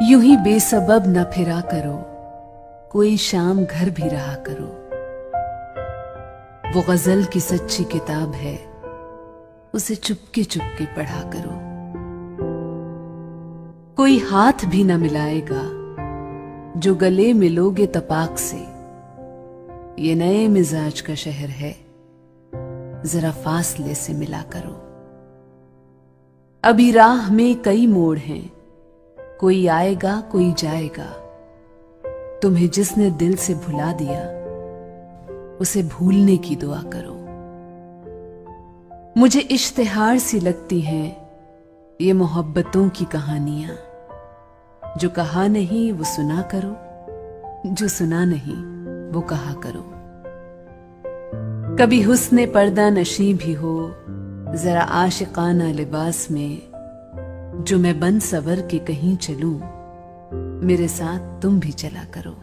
यूं ही बेसबब न फिरा करो, कोई शाम घर भी रहा करो। वो गजल की सच्ची किताब है, उसे चुपके चुपके पढ़ा करो। कोई हाथ भी न मिलाएगा, जो गले मिलोगे तपाक से। ये नए मिजाज का शहर है, जरा फासले से मिला करो। अभी राह में कई मोड़ हैं, कोई आएगा कोई जाएगा। तुम्हें जिसने दिल से भुला दिया, उसे भूलने की दुआ करो। मुझे इश्तिहार सी लगती हैं ये मोहब्बतों की कहानियां। जो कहा नहीं वो सुना करो, जो सुना नहीं वो कहा करो। कभी हुस्ने पर्दा नशी भी हो, जरा आशिकाना लिबास में। जो मैं बन सवर के कहीं चलूं, मेरे साथ तुम भी चला करो।